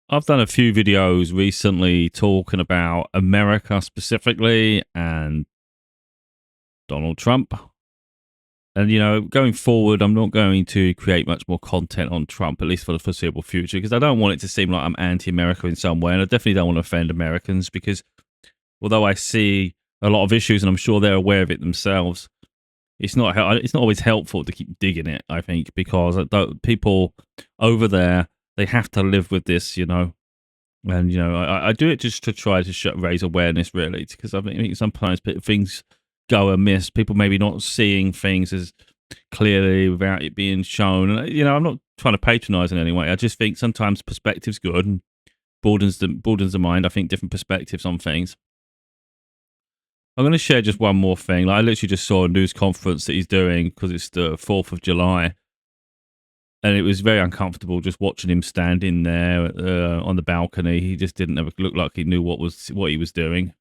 I've done a few videos recently talking about America specifically and Donald Trump. And, going forward, I'm not going to create much more content on Trump, at least for the foreseeable future, because I don't want it to seem like I'm anti America in some way. And I definitely don't want to offend Americans because although I see a lot of issues and I'm sure they're aware of it themselves, it's not always helpful to keep digging it, I think, because people over there, they have to live with this. And I do it just to try to raise awareness, really, because I think sometimes things go amiss. People maybe not seeing things as clearly without it being shown. And I'm not trying to patronise in any way. I just think sometimes perspective's good and broadens the mind. I think different perspectives on things. I'm going to share just one more thing. Like, I literally just saw a news conference that he's doing because it's the 4th of July. And it was very uncomfortable just watching him standing there on the balcony. He just didn't ever look like he knew what he was doing.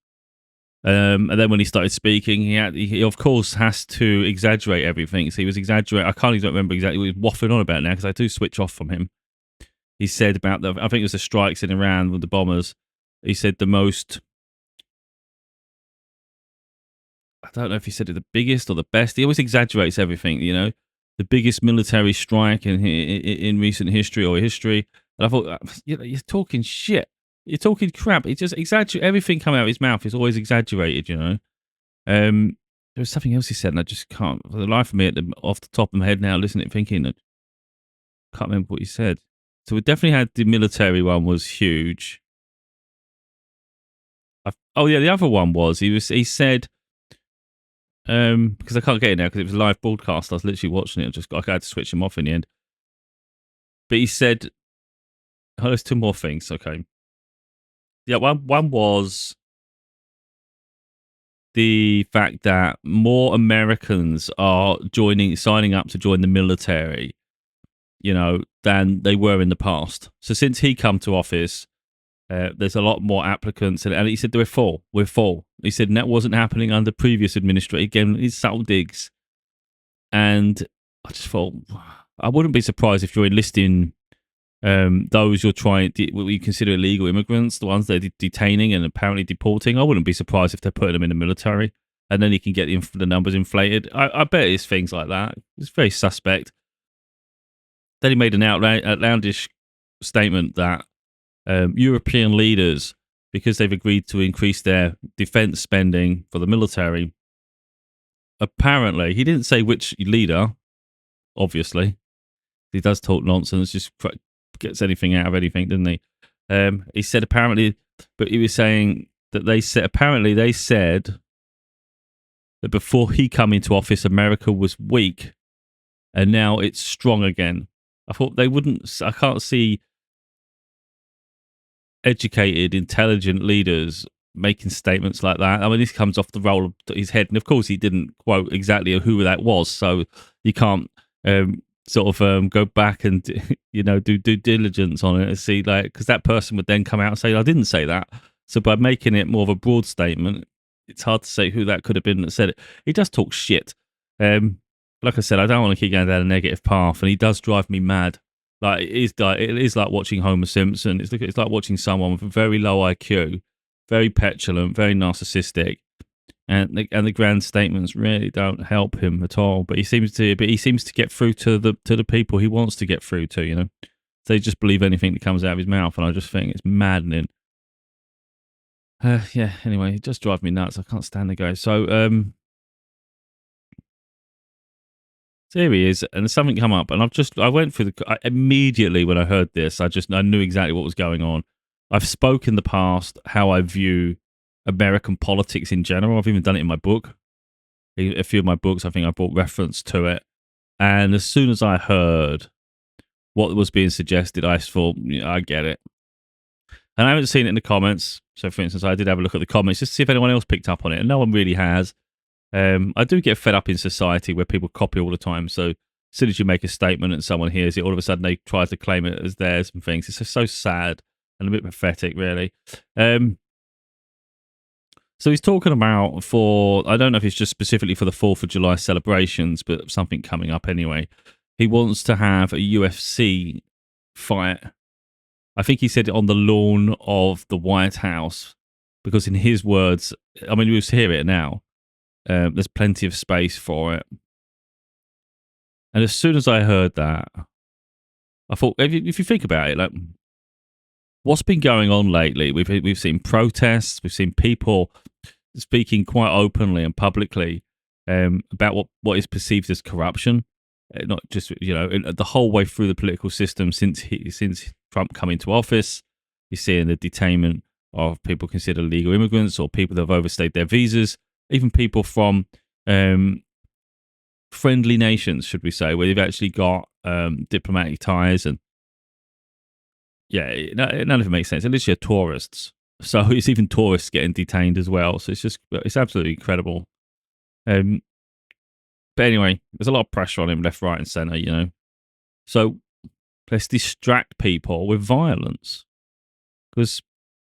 And then when he started speaking, he of course has to exaggerate everything. So he was exaggerating. I can't even remember exactly what he was waffling on about now because I do switch off from him. He said about I think it was the strikes in Iran with the bombers. He said the most, I don't know if he said it the biggest or the best. He always exaggerates everything, the biggest military strike in recent history or history. And I thought, you're talking shit. You're talking crap. He just exaggerates everything coming out of his mouth. Is always exaggerated. There was something else he said, and I just can't, for the life of me, off the top of my head now, listening, thinking, I can't remember what he said. So we definitely had the military one was huge. Oh yeah, the other one was he said. Because I can't get it now because it was a live broadcast. I was literally watching it. I had to switch him off in the end. But he said, "Oh, there's two more things." Okay, yeah. One was the fact that more Americans are signing up to join the military, than they were in the past. So since he come to office, there's a lot more applicants, and he said we're full. We're full. He said and that wasn't happening under previous administration. Again, these subtle digs. And I just thought, I wouldn't be surprised if you're enlisting those you're what you consider illegal immigrants, the ones they're detaining and apparently deporting. I wouldn't be surprised if they're putting them in the military, and then you can get the numbers inflated. I bet it's things like that. It's very suspect. Then he made an outlandish statement that European leaders, because they've agreed to increase their defense spending for the military, apparently, he didn't say which leader, obviously. He does talk nonsense, just gets anything out of anything, doesn't he? He said apparently, but he was saying that they said that before he come into office, America was weak, and now it's strong again. I thought they wouldn't. I can't see educated, intelligent leaders making statements like that. I mean, this comes off the roll of his head, and of course, he didn't quote exactly who that was, so you can't go back and do due diligence on it and see, like, because that person would then come out and say, "I didn't say that." So by making it more of a broad statement, it's hard to say who that could have been that said it. He does talk shit. Like I said, I don't want to keep going down a negative path, and he does drive me mad. Like it is like watching Homer Simpson. It's like watching someone with a very low IQ, very petulant, very narcissistic, and the grand statements really don't help him at all. But he seems to get through to the people he wants to get through to. They just believe anything that comes out of his mouth, and I just think it's maddening. Yeah. Anyway, it just drives me nuts. I can't stand the guy. So here he is, and something come up, and I went through immediately when I heard this. I knew exactly what was going on. I've spoken in the past how I view American politics in general. I've even done it in my book. A few of my books, I think I brought reference to it. And as soon as I heard what was being suggested, I thought, yeah, I get it. And I haven't seen it in the comments. So, for instance, I did have a look at the comments just to see if anyone else picked up on it, and no one really has. I do get fed up in society where people copy all the time. So as soon as you make a statement and someone hears it, all of a sudden they try to claim it as theirs and things. It's just so sad and a bit pathetic, really. So he's talking about I don't know if it's just specifically for the 4th of July celebrations, but something coming up anyway. He wants to have a UFC fight I think he said it on the lawn of the White House because, in his words, I mean, we just hear it now. There's plenty of space for it. And as soon as I heard that, I thought, if you think about it, like, what's been going on lately? We've seen protests, we've seen people speaking quite openly and publicly about what is perceived as corruption, not just the whole way through the political system since Trump come into office. You're seeing the detainment of people considered illegal immigrants or people that have overstayed their visas, even people from friendly nations, should we say, where they've actually got diplomatic ties, and none of it makes sense. At least you're tourists, so it's even tourists getting detained as well. So it's absolutely incredible. But anyway, there's a lot of pressure on him, left, right, and center. So let's distract people with violence, because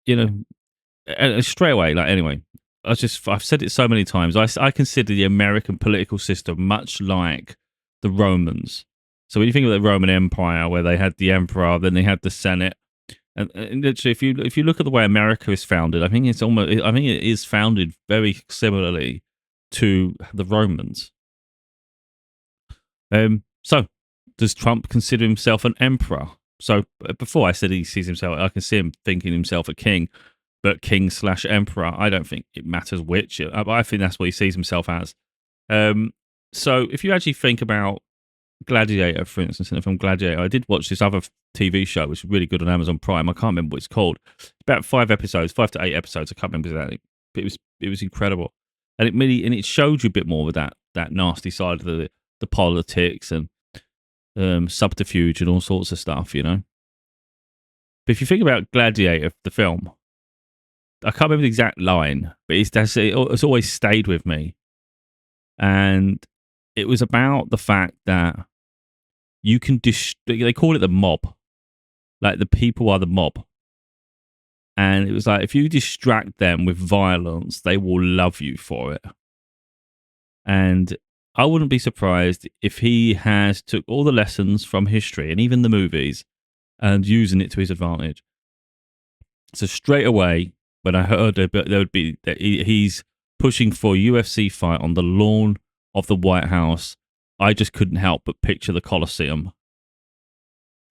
straight away, like, anyway. I've said it so many times. I consider the American political system much like the Romans. So when you think of the Roman Empire, where they had the emperor, then they had the Senate, and literally, if you look at the way America is founded, I think it is founded very similarly to the Romans. So does Trump consider himself an emperor? So before I said he sees himself, I can see him thinking himself a king. But king/emperor, I don't think it matters which. I think that's what he sees himself as. So if you actually think about Gladiator, for instance, in the film Gladiator, I did watch this other TV show, which is really good on Amazon Prime. I can't remember what it's called. It's about 5 to 8 episodes. I can't remember exactly, but it was incredible, and it showed you a bit more of that nasty side of the politics and subterfuge and all sorts of stuff. But if you think about Gladiator, the film, I can't remember the exact line, but it's always stayed with me. And it was about the fact that you can they call it the mob. Like, the people are the mob. And it was like, if you distract them with violence, they will love you for it. And I wouldn't be surprised if he has took all the lessons from history and even the movies and using it to his advantage. So straight away, when I heard there would be that he's pushing for a UFC fight on the lawn of the White House, I just couldn't help but picture the Colosseum.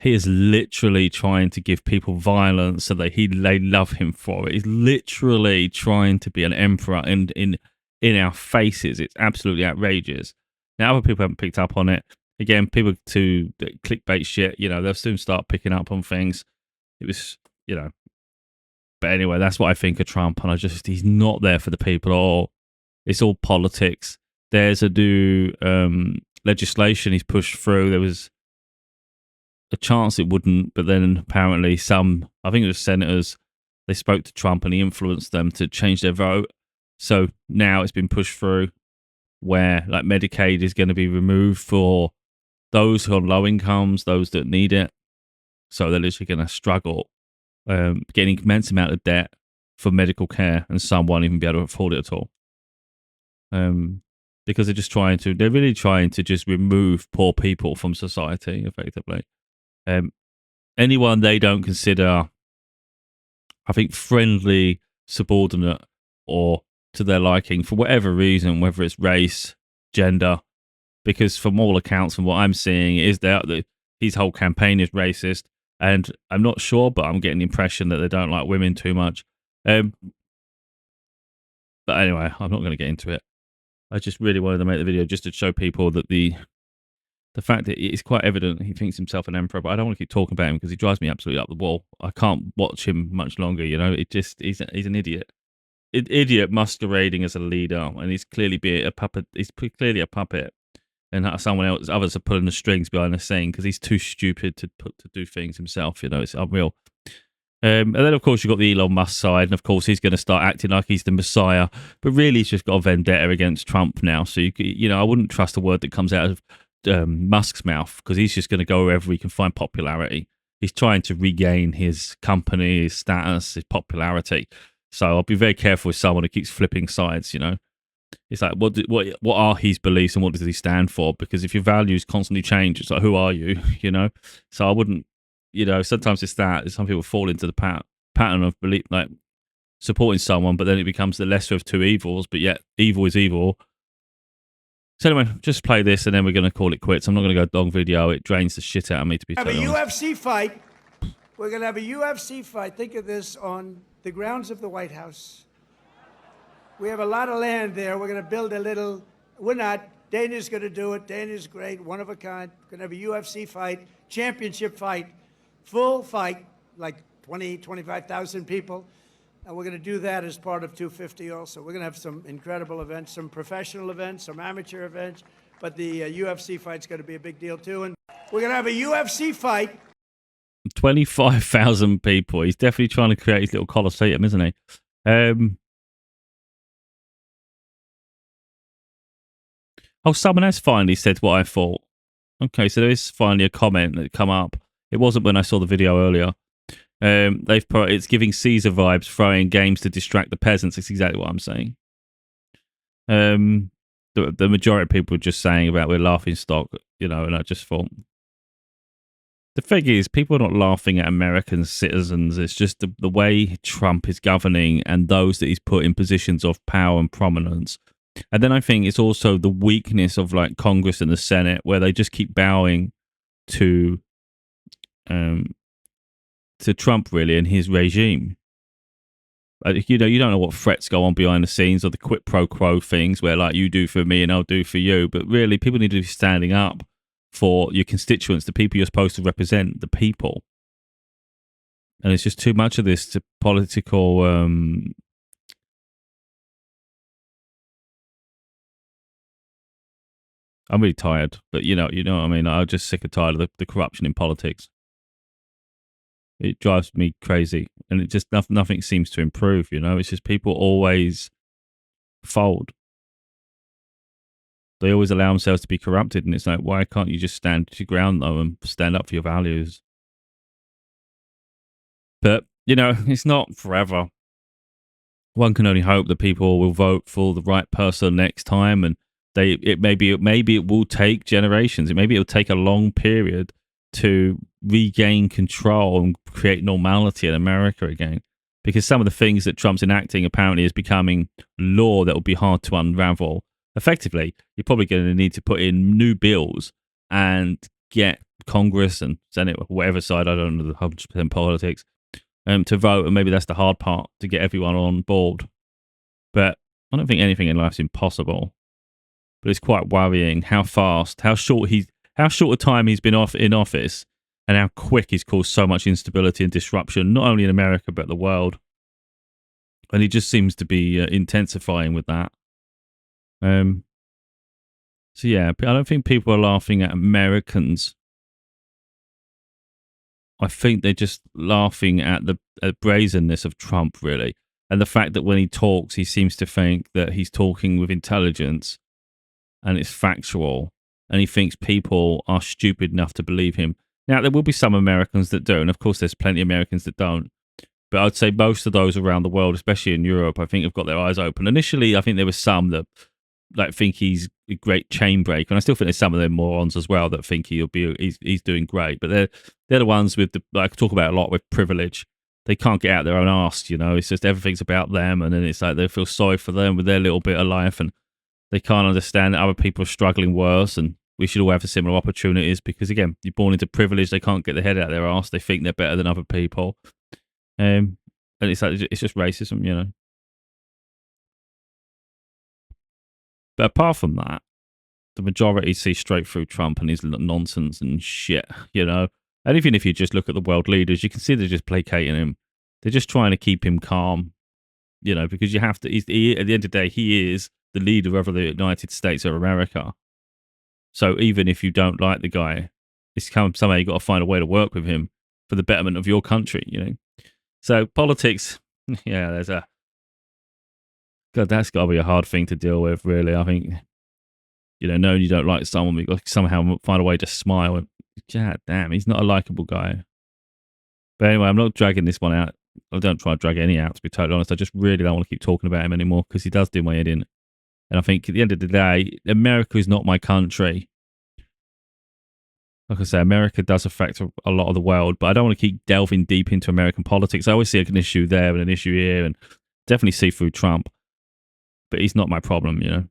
He is literally trying to give people violence so that they love him for it. He's literally trying to be an emperor in our faces. It's absolutely outrageous. Now, other people haven't picked up on it. Again, people to clickbait shit, they'll soon start picking up on things. It was, But anyway, that's what I think of Trump, and he's not there for the people at all. It's all politics. There's a new legislation he's pushed through. There was a chance it wouldn't, but then apparently I think it was senators, they spoke to Trump and he influenced them to change their vote. So now it's been pushed through where, like, Medicaid is going to be removed for those who are low incomes, those that need it. So they're literally going to struggle getting immense amount of debt for medical care, and some won't even be able to afford it at all. Because they're really trying to just remove poor people from society, effectively. Anyone they don't consider, I think, friendly, subordinate, or to their liking for whatever reason, whether it's race, gender, because from all accounts, from what I'm seeing, is that his whole campaign is racist. And I'm not sure, but I'm getting the impression that they don't like women too much. But anyway, I'm not going to get into it. I just really wanted to make the video just to show people that the fact that it's quite evident he thinks himself an emperor, but I don't want to keep talking about him because he drives me absolutely up the wall. I can't watch him much longer, he's an idiot. Idiot masquerading as a leader, and he's clearly a puppet. He's clearly a puppet. And others are pulling the strings behind the scene because he's too stupid to do things himself. It's unreal. And then, of course, you've got the Elon Musk side, and of course, he's going to start acting like he's the Messiah. But really, he's just got a vendetta against Trump now. So I wouldn't trust a word that comes out of Musk's mouth, because he's just going to go wherever he can find popularity. He's trying to regain his company, his status, his popularity. So I'll be very careful with someone who keeps flipping sides. It's like, what are his beliefs and what does he stand for? Because if your values constantly change, it's like, who are you? So I wouldn't you know, sometimes it's that some people fall into the pattern of belief, like supporting someone, but then it becomes the lesser of two evils. But yet, evil is evil. So anyway, just play this, and then we're going to call it quits. I'm not going to go long video. It drains the shit out of me, to be totally honest. UFC fight. We're going to have a UFC fight. Think of this on the grounds of the White House. We have a lot of land there. We're going to build a little. We're not. Dana's going to do it. Dana's great, one of a kind. We're going to have a UFC fight, championship fight, full fight, like 20, 25,000 people. And we're going to do that as part of 250 also. We're going to have some incredible events, some professional events, some amateur events. But the UFC fight's going to be a big deal, too. And we're going to have a UFC fight. 25,000 people. He's definitely trying to create his little coliseum, isn't he? Oh, someone has finally said what I thought. Okay, so there is finally a comment that come up. It wasn't when I saw the video earlier. They've put it's giving Caesar vibes, throwing games to distract the peasants. It's exactly what I'm saying. The majority of people were just saying about we're laughing stock, you know, and I just thought the thing is, people are not laughing at American citizens. It's just the way Trump is governing and those that he's put in positions of power and prominence. And then I think it's also the weakness of like Congress and the Senate, where they just keep bowing to Trump really and his regime. You know, you don't know what threats go on behind the scenes or the quid pro quo things where like you do for me and I'll do for you. But really, people need to be standing up for your constituents, the people you're supposed to represent, the people. And it's just too much of this to political. I'm really tired, but you know what I mean. I'm just sick and tired of the corruption in politics. It drives me crazy, and it just nothing seems to improve. You know, it's just people always fold. They always allow themselves to be corrupted, and it's like, why can't you just stand your ground though and stand up for your values? But you know, it's not forever. One can only hope that people will vote for the right person next time, and maybe it will take generations. Maybe it will take a long period to regain control and create normality in America again. Because some of the things that Trump's enacting apparently is becoming law that will be hard to unravel. Effectively, you're probably going to need to put in new bills and get Congress and Senate, whatever side, I don't know the 100% politics, to vote. And maybe that's the hard part, to get everyone on board. But I don't think anything in life's impossible. But it's quite worrying how short a time he's been in office, and how quick he's caused so much instability and disruption, not only in America, but the world. And he just seems to be intensifying with that. So yeah, I don't think people are laughing at Americans. I think they're just laughing at the brazenness of Trump, really. And the fact that when he talks, he seems to think that he's talking with intelligence and it's factual. And he thinks people are stupid enough to believe him. Now, there will be some Americans that do, and of course there's plenty of Americans that don't. But I'd say most of those around the world, especially in Europe, I think have got their eyes open. Initially, I think there were some that like think he's a great chain breaker, and I still think there's some of them morons as well that think he's doing great. But they're the ones with I talk about a lot with privilege. They can't get out their own arse, you know. It's just everything's about them, and then it's like they feel sorry for them with their little bit of life, and they can't understand that other people are struggling worse, and we should all have similar opportunities because, again, you're born into privilege. They can't get their head out of their arse. They think they're better than other people. And it's like, it's just racism, you know. But apart from that, the majority see straight through Trump and his nonsense and shit, you know. And even if you just look at the world leaders, you can see they're just placating him. They're just trying to keep him calm, you know, because you have to, at the end of the day, he is the leader of the United States of America. So even if you don't like the guy, it's somehow you've got to find a way to work with him for the betterment of your country, you know. So politics, yeah, God, that's got to be a hard thing to deal with, really. I think, you know, knowing you don't like someone, but like somehow find a way to smile. And, God damn, he's not a likable guy. But anyway, I'm not dragging this one out. I don't try to drag any out, to be totally honest. I just really don't want to keep talking about him anymore because he does do my head in. And I think at the end of the day, America is not my country. like I say, America does affect a lot of the world, but I don't want to keep delving deep into American politics. I always see an issue there and an issue here, and definitely see through Trump, but he's not my problem, you know.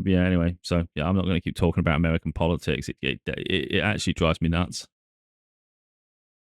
Yeah. Anyway, so yeah, I'm not going to keep talking about American politics. It actually drives me nuts.